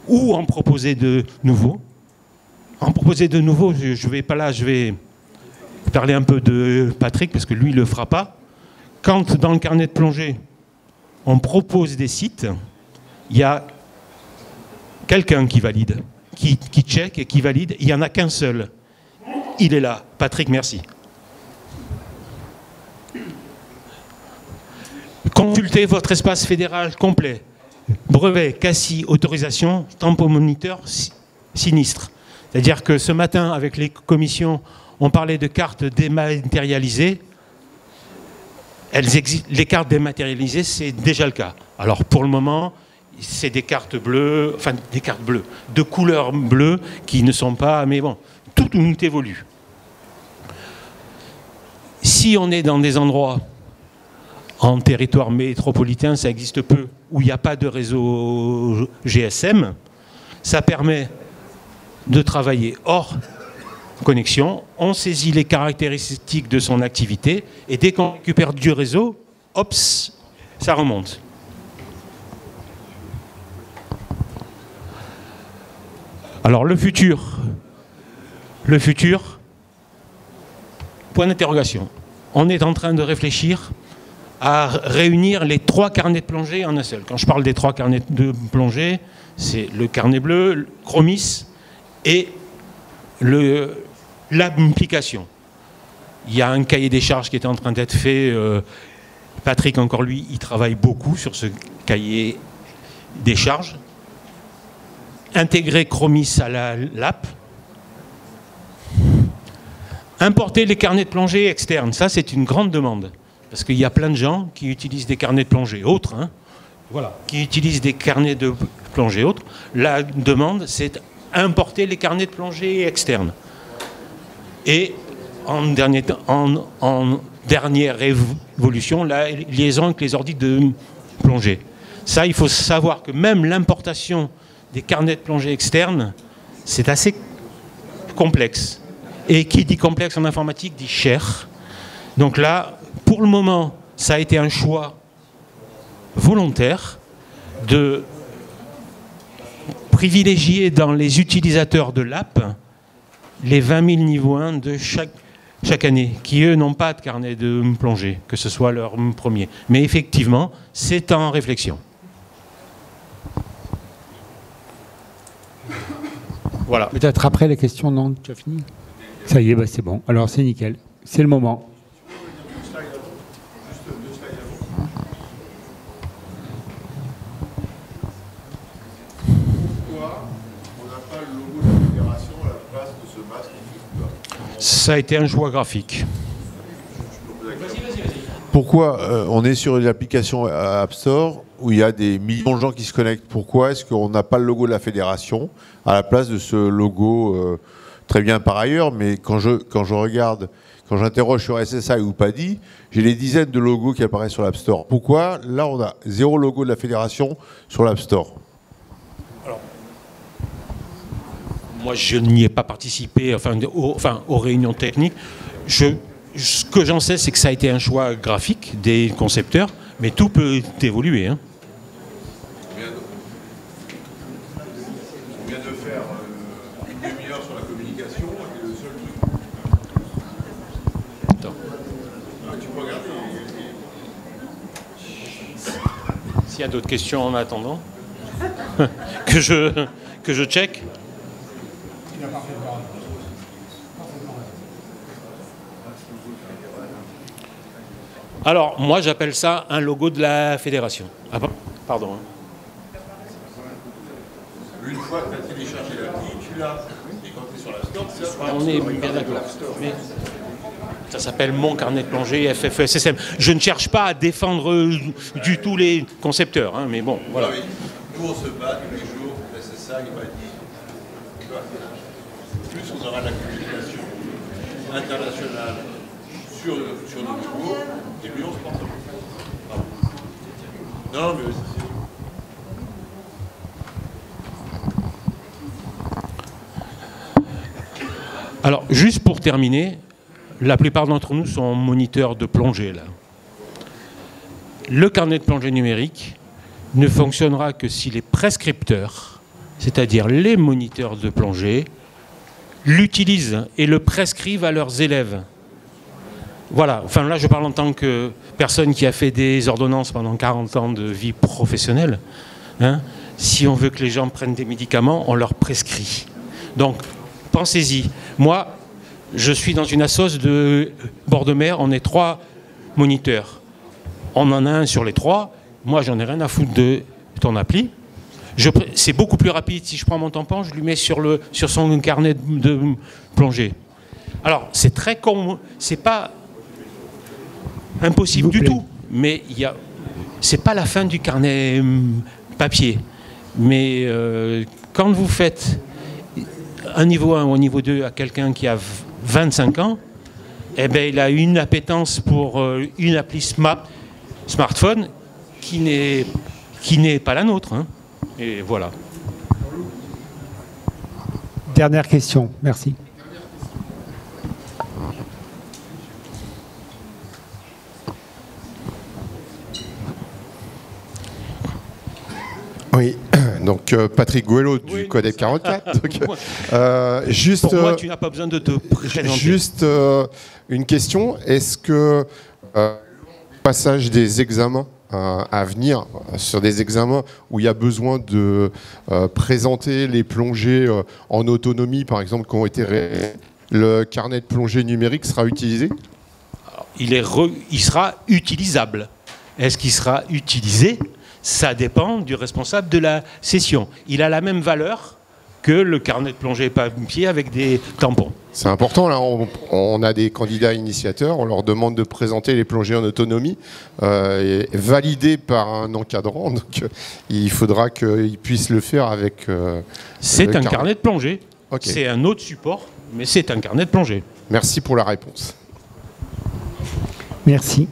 ou en proposer de nouveaux. En proposer de nouveaux, je vais pas là, je vais parler un peu de Patrick, parce que lui, il ne le fera pas. Quand dans le carnet de plongée, on propose des sites, il y a quelqu'un qui valide, qui check et qui valide. Il n'y en a qu'un seul. Il est là. Patrick, merci. Consultez votre espace fédéral complet. Brevet, CACI, autorisation, tampon moniteur, sinistre. C'est-à-dire que ce matin, avec les commissions, on parlait de cartes dématérialisées. Les cartes dématérialisées, c'est déjà le cas. Alors pour le moment, c'est des cartes bleues, enfin des cartes bleues, de couleur bleue qui ne sont pas... Mais bon, tout évolue. Si on est dans des endroits en territoire métropolitain, ça existe peu, où il n'y a pas de réseau GSM, ça permet de travailler hors connexion, on saisit les caractéristiques de son activité, et dès qu'on récupère du réseau, hop, ça remonte. Alors le futur, point d'interrogation. On est en train de réfléchir à réunir les 3 carnets de plongée en un seul. Quand je parle des 3 carnets de plongée, c'est le carnet bleu, le Chromis et l'application. Il y a un cahier des charges qui est en train d'être fait. Patrick, encore lui, il travaille beaucoup sur ce cahier des charges. Intégrer Chromis à l'app. Importer les carnets de plongée externes, ça c'est une grande demande. Parce qu'il y a plein de gens qui utilisent des carnets de plongée autres, hein, voilà, qui utilisent des carnets de plongée autres. La demande, c'est importer les carnets de plongée externes. Et en dernière évolution, la liaison avec les ordi de plongée. Ça, il faut savoir que même l'importation des carnets de plongée externes, c'est assez complexe. Et qui dit complexe en informatique dit cher. Donc là, pour le moment, ça a été un choix volontaire de privilégier dans les utilisateurs de l'app les 20 000 niveaux 1 de chaque année, qui eux n'ont pas de carnet de plongée, que ce soit leur premier. Mais effectivement, c'est en réflexion. Voilà. Peut-être après les questions, non? Tu as fini? Ça y est, bah c'est bon. Alors c'est nickel. C'est le moment. Ça a été un choix graphique. Pourquoi on est sur une application App Store où il y a des millions de gens qui se connectent? Pourquoi est-ce qu'on n'a pas le logo de la fédération à la place de ce logo très bien par ailleurs, mais quand je regarde, quand j'interroge sur SSI ou PADI, j'ai des dizaines de logos qui apparaissent sur l'App Store. Pourquoi là on a 0 logo de la fédération sur l'App Store? Moi, je n'y ai pas participé, aux réunions techniques. Ce que j'en sais, c'est que ça a été un choix graphique des concepteurs, mais tout peut évoluer. Hein. On vient de faire une demi-heure sur la communication, et le seul truc... Attends. Tu peux regarder. S'il y a d'autres questions en attendant, que je check. Alors, moi, j'appelle ça un logo de la fédération. Ah, pardon. Une fois que tu as téléchargé l'appli, tu l'as. Et quand tu es sur la store, on est bien d'accord. Mais ça s'appelle mon carnet de plongée FFESSM. Je ne cherche pas à défendre du tout les concepteurs, hein, mais bon, voilà. Oui. Nous, on se bat tous les jours. C'est ça, il m'a dit. Plus on aura la communication internationale sur nos niveaux, et plus on se porte. Non, mais... Alors, juste pour terminer, la plupart d'entre nous sont moniteurs de plongée, là. Le carnet de plongée numérique ne fonctionnera que si les prescripteurs, c'est-à-dire les moniteurs de plongée, l'utilisent et le prescrivent à leurs élèves. Voilà, enfin là je parle en tant que personne qui a fait des ordonnances pendant 40 ans de vie professionnelle. Hein. Si on veut que les gens prennent des médicaments, on leur prescrit. Donc, pensez-y. Moi, je suis dans une assoce de bord de mer, on est 3 moniteurs. On en a un sur les 3. Moi, j'en ai rien à foutre de ton appli. C'est beaucoup plus rapide. Si je prends mon tampon, je lui mets sur son carnet de plongée. Alors, c'est pas impossible du tout, mais c'est pas la fin du carnet papier. Mais quand vous faites un niveau 1 ou un niveau 2 à quelqu'un qui a 25 ans, eh ben, il a une appétence pour une appli smartphone qui n'est pas la nôtre. Hein. Et voilà. Dernière question, merci. Oui, donc Patrick Gouello du Codep 44. Donc, juste, pour moi, tu n'as pas besoin de te présenter. Juste une question, est-ce que le passage des examens à venir, sur des examens où il y a besoin de présenter les plongées en autonomie, par exemple, qui ont été le carnet de plongée numérique sera utilisé? Alors, il sera utilisable. Est-ce qu'il sera utilisé? Ça dépend du responsable de la session. Il a la même valeur que le carnet de plongée papier avec des tampons. C'est important, là, on a des candidats initiateurs, on leur demande de présenter les plongées en autonomie, validées par un encadrant, donc il faudra qu'ils puissent le faire avec... c'est un carnet de plongée. Okay. C'est un autre support, mais c'est un carnet de plongée. Merci pour la réponse. Merci.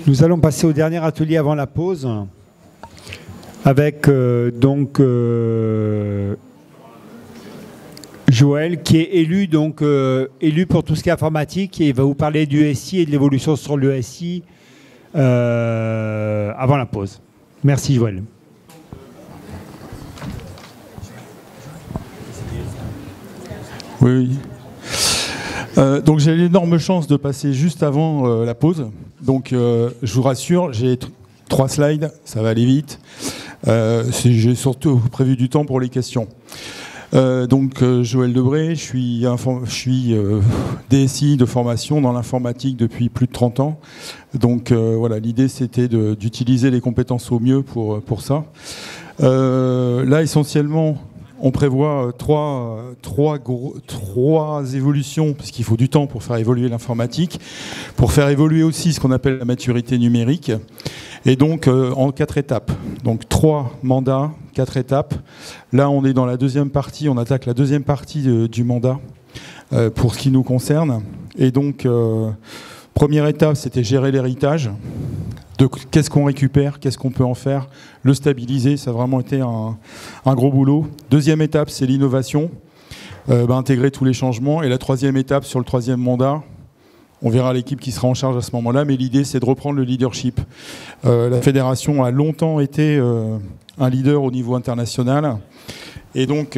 Nous allons passer au dernier atelier avant la pause, avec Joël, qui est élu, élu pour tout ce qui est informatique, et il va vous parler du SI et de l'évolution sur le SI avant la pause. Merci Joël. Oui. Donc j'ai l'énorme chance de passer juste avant la pause. Donc je vous rassure, j'ai 3 slides, ça va aller vite. J'ai surtout prévu du temps pour les questions. Joël Debré, je suis DSI de formation dans l'informatique depuis plus de 30 ans. Donc voilà, l'idée c'était d'utiliser les compétences au mieux pour ça. Là essentiellement, on prévoit trois évolutions, parce qu'il faut du temps pour faire évoluer l'informatique, pour faire évoluer aussi ce qu'on appelle la maturité numérique, et donc en 4 étapes. Donc 3 mandats, 4 étapes. Là, on est dans la deuxième partie, on attaque la deuxième partie du mandat pour ce qui nous concerne. Et donc, première étape, c'était gérer l'héritage. Qu'est-ce qu'on récupère, qu'est-ce qu'on peut en faire, le stabiliser, ça a vraiment été un gros boulot. Deuxième étape, c'est l'innovation, intégrer tous les changements. Et la troisième étape, sur le 3e mandat, on verra l'équipe qui sera en charge à ce moment-là, mais l'idée, c'est de reprendre le leadership. La fédération a longtemps été un leader au niveau international, et donc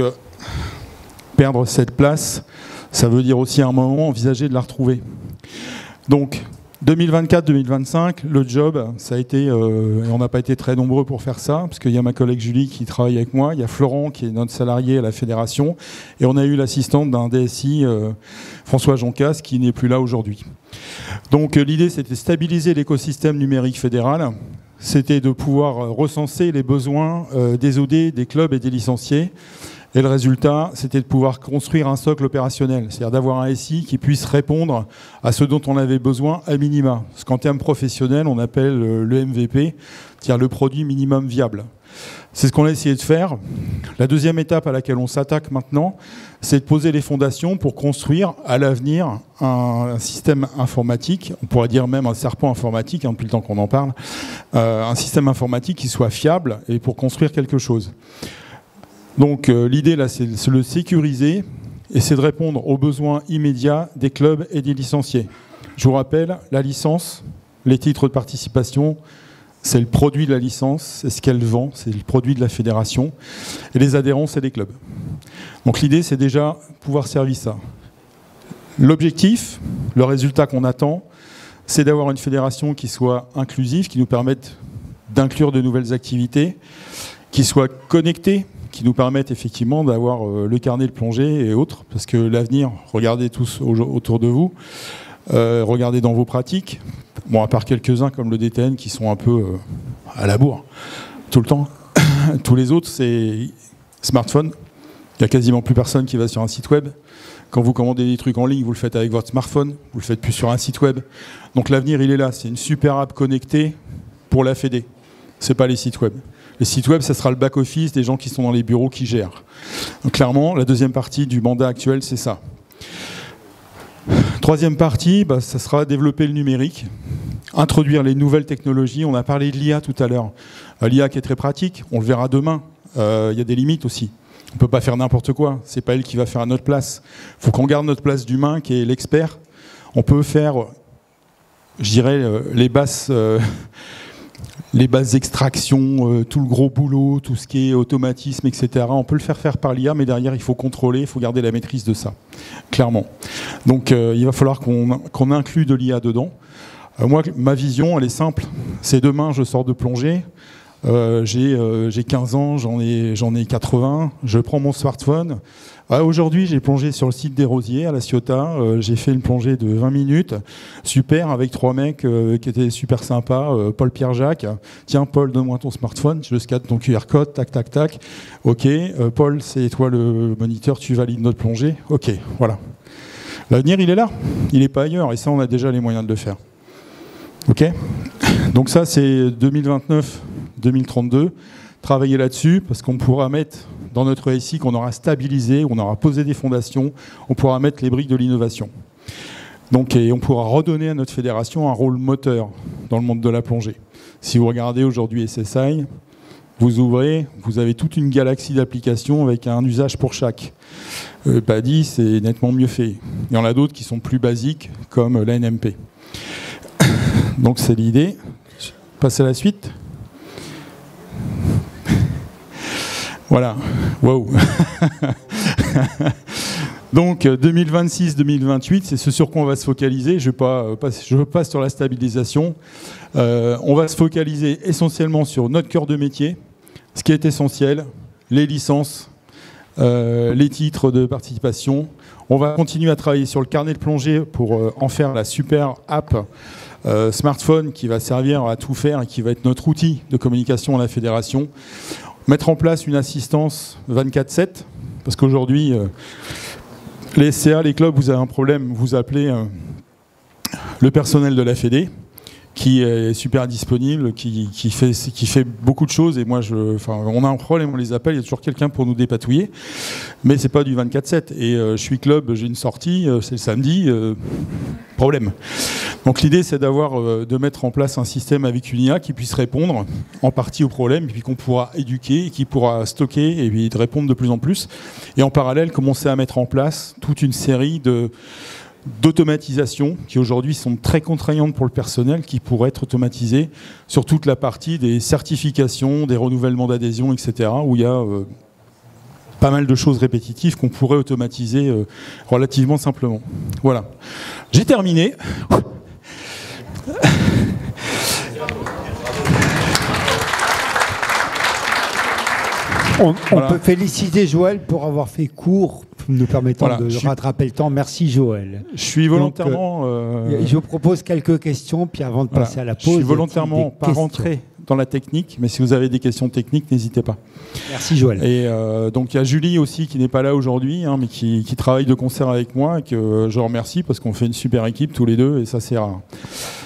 perdre cette place, ça veut dire aussi à un moment envisager de la retrouver. Donc, 2024-2025, le job, ça a été, on n'a pas été très nombreux pour faire ça, parce qu'il y a ma collègue Julie qui travaille avec moi, il y a Florent qui est notre salarié à la fédération, et on a eu l'assistante d'un DSI, François Joncas, qui n'est plus là aujourd'hui. Donc l'idée, c'était de stabiliser l'écosystème numérique fédéral, c'était de pouvoir recenser les besoins des OD, des clubs et des licenciés. Et le résultat, c'était de pouvoir construire un socle opérationnel, c'est-à-dire d'avoir un SI qui puisse répondre à ce dont on avait besoin à minima. Ce qu'en termes professionnels, on appelle le MVP, c'est-à-dire le produit minimum viable. C'est ce qu'on a essayé de faire. La deuxième étape à laquelle on s'attaque maintenant, c'est de poser les fondations pour construire à l'avenir un système informatique, on pourrait dire même un serpent informatique, depuis le temps qu'on en parle, un système informatique qui soit fiable et pour construire quelque chose. Donc l'idée là, c'est de le sécuriser et c'est de répondre aux besoins immédiats des clubs et des licenciés. Je vous rappelle, la licence, les titres de participation, c'est le produit de la licence, c'est ce qu'elle vend, c'est le produit de la fédération. Et les adhérents, c'est les clubs. Donc l'idée, c'est déjà pouvoir servir ça. L'objectif, le résultat qu'on attend, c'est d'avoir une fédération qui soit inclusive, qui nous permette d'inclure de nouvelles activités, qui soit connectée, qui nous permettent effectivement d'avoir le carnet de plongée et autres, parce que l'avenir, regardez tous autour de vous, regardez dans vos pratiques, bon, à part quelques-uns comme le DTN qui sont un peu à la bourre tout le temps, tous les autres c'est smartphone, il n'y a quasiment plus personne qui va sur un site web. Quand vous commandez des trucs en ligne, vous le faites avec votre smartphone, vous ne le faites plus sur un site web. Donc l'avenir il est là, c'est une super app connectée pour la Fédé, c'est pas les sites web. Les sites web, ça sera le back-office des gens qui sont dans les bureaux qui gèrent. Donc, clairement, la deuxième partie du mandat actuel, c'est ça. Troisième partie, ça sera développer le numérique, introduire les nouvelles technologies. On a parlé de l'IA tout à l'heure. L'IA qui est très pratique, on le verra demain. Il y a des limites aussi. On ne peut pas faire n'importe quoi. Ce n'est pas elle qui va faire à notre place. Il faut qu'on garde notre place d'humain, qui est l'expert. On peut faire, je dirais, les bases extractions, tout le gros boulot, tout ce qui est automatisme, etc. On peut le faire par l'IA, mais derrière, il faut contrôler, il faut garder la maîtrise de ça, clairement. Donc, il va falloir qu'on inclue de l'IA dedans. Moi, ma vision, elle est simple. C'est demain, je sors de plongée. J'ai 15 ans, j'en ai 80. Je prends mon smartphone. Aujourd'hui, j'ai plongé sur le site des Rosiers à La Ciotat. J'ai fait une plongée de 20 minutes. Super, avec 3 mecs qui étaient super sympas. Paul, Pierre, Jacques. Tiens, Paul, donne-moi ton smartphone. Je scanne ton QR code. Tac, tac, tac. OK. Paul, c'est toi le moniteur. Tu valides notre plongée. OK, voilà. L'avenir, il est là. Il n'est pas ailleurs. Et ça, on a déjà les moyens de le faire. OK. Donc ça, c'est 2029-2032. Travailler là-dessus, parce qu'on pourra mettre dans notre SI qu'on aura stabilisé, on aura posé des fondations, on pourra mettre les briques de l'innovation. Donc, et on pourra redonner à notre fédération un rôle moteur dans le monde de la plongée. Si vous regardez aujourd'hui SSI, vous ouvrez, vous avez toute une galaxie d'applications avec un usage pour chaque. PADI, c'est nettement mieux fait. Il y en a d'autres qui sont plus basiques, comme l'ANMP. Donc c'est l'idée. Je passe à la suite. Voilà. Wow. Donc 2026-2028, c'est ce sur quoi on va se focaliser. Je passe sur la stabilisation. On va se focaliser essentiellement sur notre cœur de métier, ce qui est essentiel, les licences, les titres de participation. On va continuer à travailler sur le carnet de plongée pour en faire la super app smartphone qui va servir à tout faire et qui va être notre outil de communication à la fédération. Mettre en place une assistance 24/7, parce qu'aujourd'hui, les SCA, les clubs, vous avez un problème, vous appelez le personnel de la Fédé, qui est super disponible, qui fait beaucoup de choses. Et moi, on a un problème, on les appelle, il y a toujours quelqu'un pour nous dépatouiller. Mais c'est pas du 24/7. Et je suis club, j'ai une sortie, c'est le samedi, problème. Donc l'idée, c'est de mettre en place un système avec une IA qui puisse répondre en partie aux problèmes, et puis qu'on pourra éduquer, et qui pourra stocker, et puis de répondre de plus en plus. Et en parallèle, commencer à mettre en place toute une série d'automatisation qui aujourd'hui sont très contraignantes pour le personnel, qui pourraient être automatisées sur toute la partie des certifications, des renouvellements d'adhésion, etc., où il y a pas mal de choses répétitives qu'on pourrait automatiser relativement simplement. Voilà. J'ai terminé. On peut féliciter Joël pour avoir fait court, nous permettant de rattraper le temps. Merci Joël. Je suis volontairement... je vous propose quelques questions, puis avant de passer à la pause... Je suis volontairement pas rentré dans la technique, mais si vous avez des questions techniques, n'hésitez pas. Merci Joël. Et donc il y a Julie aussi qui n'est pas là aujourd'hui, mais qui travaille de concert avec moi, et que je remercie parce qu'on fait une super équipe tous les deux, et ça c'est rare.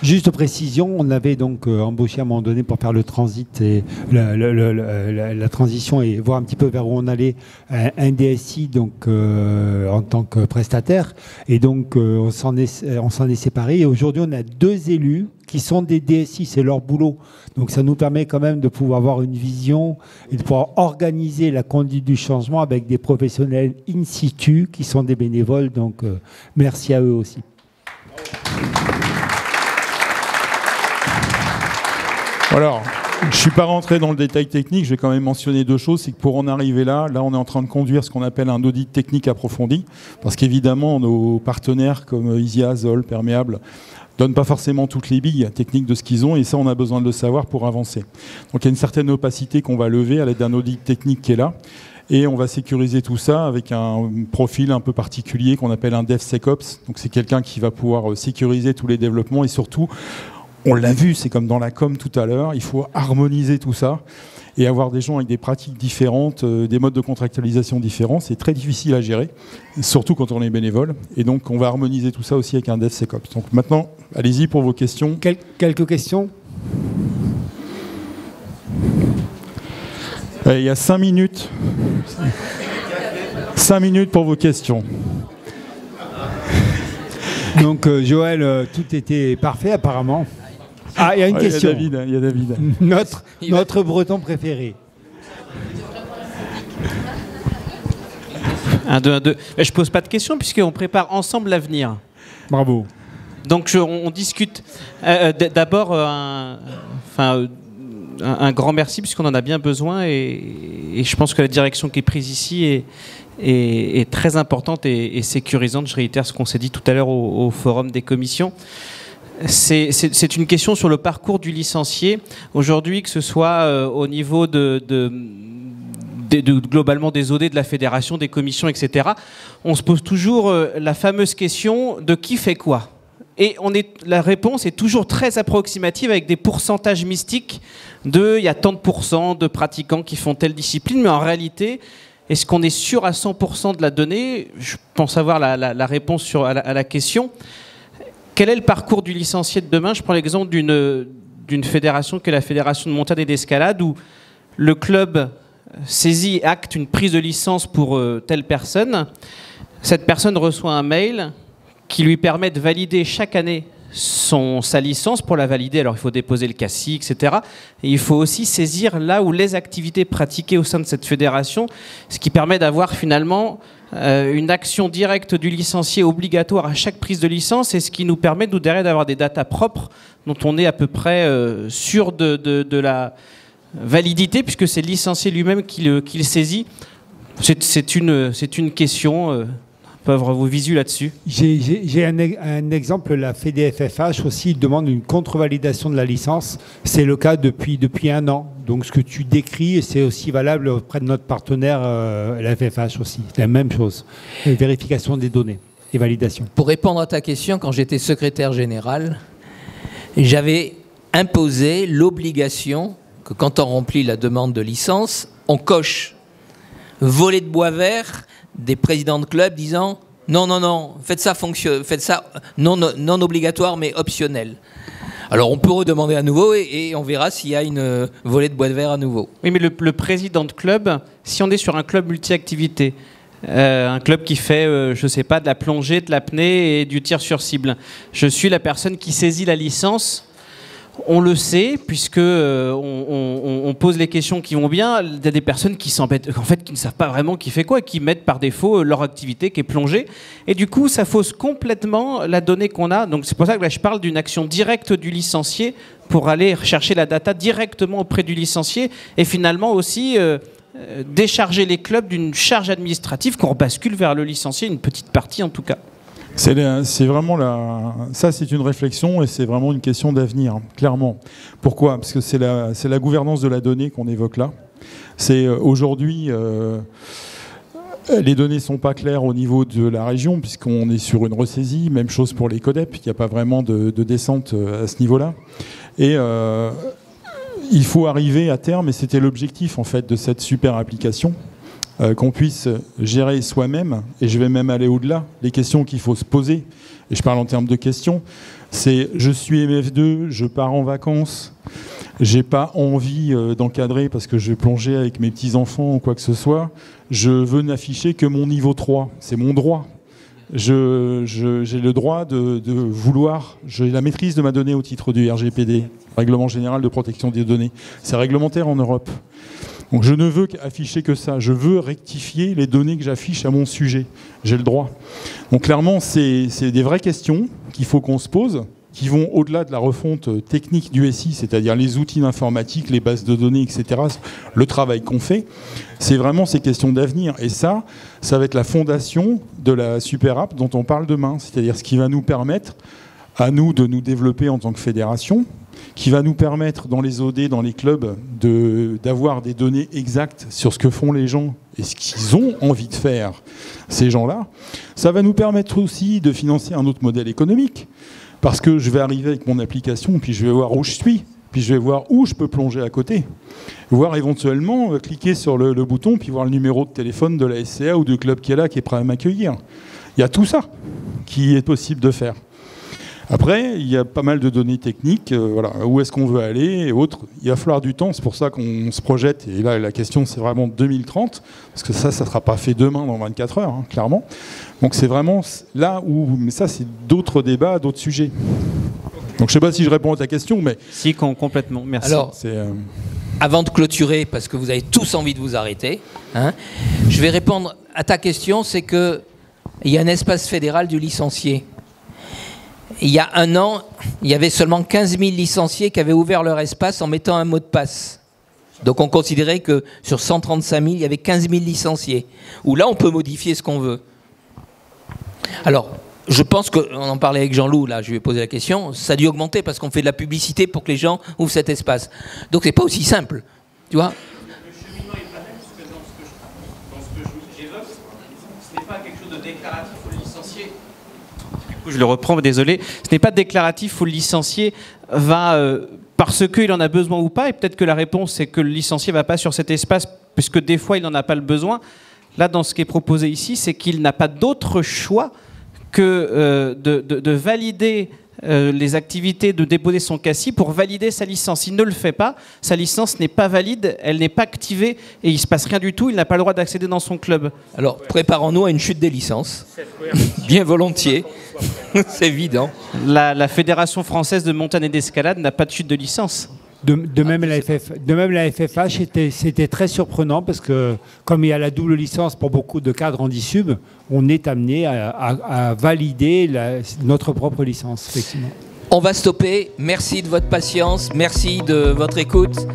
Juste précision, on avait donc embauché à un moment donné pour faire le transit et la transition et voir un petit peu vers où on allait un DSI donc en tant que prestataire, et donc on s'en est séparés, et aujourd'hui on a 2 élus qui sont des DSI, c'est leur boulot. Donc ça nous permet quand même de pouvoir avoir une vision et de pouvoir organiser la conduite du changement avec des professionnels in situ qui sont des bénévoles. Donc merci à eux aussi. Alors, je ne suis pas rentré dans le détail technique, je vais quand même mentionner 2 choses. C'est que pour en arriver là, on est en train de conduire ce qu'on appelle un audit technique approfondi, parce qu'évidemment, nos partenaires comme ISIA, Zoll, Perméable, donnent pas forcément toutes les billes techniques de ce qu'ils ont, et ça, on a besoin de le savoir pour avancer. Donc il y a une certaine opacité qu'on va lever à l'aide d'un audit technique qui est là, et on va sécuriser tout ça avec un profil un peu particulier qu'on appelle un DevSecOps. Donc c'est quelqu'un qui va pouvoir sécuriser tous les développements, et surtout, on l'a vu, c'est comme dans la com tout à l'heure, il faut harmoniser tout ça et avoir des gens avec des pratiques différentes, des modes de contractualisation différents. C'est très difficile à gérer, surtout quand on est bénévole. Et donc, on va harmoniser tout ça aussi avec un DevSecOps. Donc maintenant, allez-y pour vos questions. Quelques questions ? Il y a 5 minutes. 5 minutes pour vos questions. Donc, Joël, tout était parfait apparemment. Ah, il y a une question. Il y a David. Notre breton préféré. 1, 2, 1, 2. Je pose pas de questions puisqu'on prépare ensemble l'avenir. Bravo. Donc on discute. D'abord, un grand merci puisqu'on en a bien besoin, et je pense que la direction qui est prise ici est très importante et sécurisante. Je réitère ce qu'on s'est dit tout à l'heure au forum des commissions. C'est une question sur le parcours du licencié. Aujourd'hui, que ce soit au niveau globalement des OD, de la fédération, des commissions, etc., on se pose toujours la fameuse question de qui fait quoi. Et la réponse est toujours très approximative avec des pourcentages mystiques il y a tant de pourcents de pratiquants qui font telle discipline, mais en réalité, est-ce qu'on est sûr à 100% de la donnée? Je pense avoir la réponse à la question. Quel est le parcours du licencié de demain? Je prends l'exemple d'une fédération qui est la fédération de montagne et d'escalade, où le club saisit et acte une prise de licence pour telle personne, cette personne reçoit un mail qui lui permet de valider chaque année sa licence. Pour la valider, alors il faut déposer le CACI, etc. Et il faut aussi saisir là où les activités pratiquées au sein de cette fédération, ce qui permet d'avoir finalement une action directe du licencié obligatoire à chaque prise de licence, et ce qui nous permet, nous, derrière, d'avoir des datas propres dont on est à peu près sûr de la validité, puisque c'est le licencié lui-même qui le saisit. C'est une question... peut avoir vos visus là-dessus. J'ai un exemple, la FEDEFFH aussi demande une contre-validation de la licence. C'est le cas depuis 1 an. Donc ce que tu décris, c'est aussi valable auprès de notre partenaire, la FFH aussi. C'est la même chose. Vérification des données et validation. Pour répondre à ta question, quand j'étais secrétaire général, j'avais imposé l'obligation que quand on remplit la demande de licence, on coche volet de bois vert des présidents de club disant non, faites ça non obligatoire mais optionnel. Alors on peut redemander à nouveau et on verra s'il y a une volée de bois de verre à nouveau. Oui, mais le président de club, si on est sur un club multi-activité, un club qui fait, je sais pas, de la plongée, de l'apnée et du tir sur cible, je suis la personne qui saisit la licence. On le sait, puisque on pose les questions qui vont bien. Il y a des personnes qui s'embêtent, en fait, qui ne savent pas vraiment qui fait quoi, et qui mettent par défaut leur activité qui est plongée. Et du coup, ça fausse complètement la donnée qu'on a. Donc c'est pour ça que là, je parle d'une action directe du licencié pour aller chercher la data directement auprès du licencié, et finalement aussi décharger les clubs d'une charge administrative qu'on rebascule vers le licencié, une petite partie en tout cas. C'est vraiment ça, c'est une réflexion et c'est vraiment une question d'avenir, clairement. Pourquoi ? Parce que c'est la gouvernance de la donnée qu'on évoque là. C'est aujourd'hui, les données sont pas claires au niveau de la région puisqu'on est sur une ressaisie. Même chose pour les CODEP, il n'y a pas vraiment de descente à ce niveau-là. Et il faut arriver à terme, et c'était l'objectif en fait de cette super application. Qu'on puisse gérer soi-même, et je vais même aller au-delà, les questions qu'il faut se poser, et je parle en termes de questions, c'est je suis MF2, je pars en vacances, j'ai pas envie d'encadrer parce que je vais plonger avec mes petits-enfants ou quoi que ce soit, je veux n'afficher que mon niveau 3, c'est mon droit. J'ai le droit de vouloir, j'ai la maîtrise de ma donnée au titre du RGPD, Règlement Général de Protection des Données. C'est réglementaire en Europe. Donc je ne veux afficher que ça. Je veux rectifier les données que j'affiche à mon sujet. J'ai le droit. Donc clairement, c'est des vraies questions qu'il faut qu'on se pose, qui vont au-delà de la refonte technique du SI, c'est-à-dire les outils d'informatique, les bases de données, etc., le travail qu'on fait. C'est vraiment ces questions d'avenir. Et ça va être la fondation de la super app dont on parle demain. C'est-à-dire ce qui va nous permettre à nous de nous développer en tant que fédération, qui va nous permettre dans les OD, dans les clubs, d'avoir des données exactes sur ce que font les gens et ce qu'ils ont envie de faire, ces gens-là. Ça va nous permettre aussi de financer un autre modèle économique, parce que je vais arriver avec mon application, puis je vais voir où je suis, puis je vais voir où je peux plonger à côté, voire éventuellement cliquer sur le bouton, puis voir le numéro de téléphone de la SCA ou du club qui est là, qui est prêt à m'accueillir. Il y a tout ça qui est possible de faire. Après, il y a pas mal de données techniques, voilà, où est-ce qu'on veut aller et autres. Il va falloir du temps, c'est pour ça qu'on se projette. Et là, la question, c'est vraiment 2030, parce que ça ne sera pas fait demain dans 24 heures, hein, clairement. Donc c'est vraiment là où... Mais ça, c'est d'autres débats, d'autres sujets. Donc je ne sais pas si je réponds à ta question, mais... Si, complètement, merci. Alors, avant de clôturer, parce que vous avez tous envie de vous arrêter, hein, je vais répondre à ta question, c'est qu'il y a un espace fédéral du licencié. Il y a 1 an, il y avait seulement 15 000 licenciés qui avaient ouvert leur espace en mettant un mot de passe. Donc on considérait que sur 135 000, il y avait 15 000 licenciés. Où là, on peut modifier ce qu'on veut. Alors, je pense qu'on en parlait avec Jean-Loup, là, je lui ai posé la question, ça a dû augmenter parce qu'on fait de la publicité pour que les gens ouvrent cet espace. Donc c'est pas aussi simple, tu vois. Le cheminement est pas même, parce que dans ce que j'évoque, ce n'est pas quelque chose de déclaratif au licencié. Je le reprends, désolé. Ce n'est pas déclaratif où le licencié va, parce qu'il en a besoin ou pas, et peut-être que la réponse c'est que le licencié ne va pas sur cet espace, puisque des fois il n'en a pas le besoin. Là, dans ce qui est proposé ici, c'est qu'il n'a pas d'autre choix que de valider les activités de déposer son CACI pour valider sa licence. S'il ne le fait pas, sa licence n'est pas valide, elle n'est pas activée et il ne se passe rien du tout, il n'a pas le droit d'accéder dans son club. Alors, préparons-nous à une chute des licences. Bien volontiers. C'est évident. La Fédération française de montagne et d'escalade n'a pas de chute de licence. De même, la FFH, c'était très surprenant parce que, comme il y a la double licence pour beaucoup de cadres en DISUB, on est amené à valider notre propre licence, effectivement. On va stopper. Merci de votre patience. Merci de votre écoute.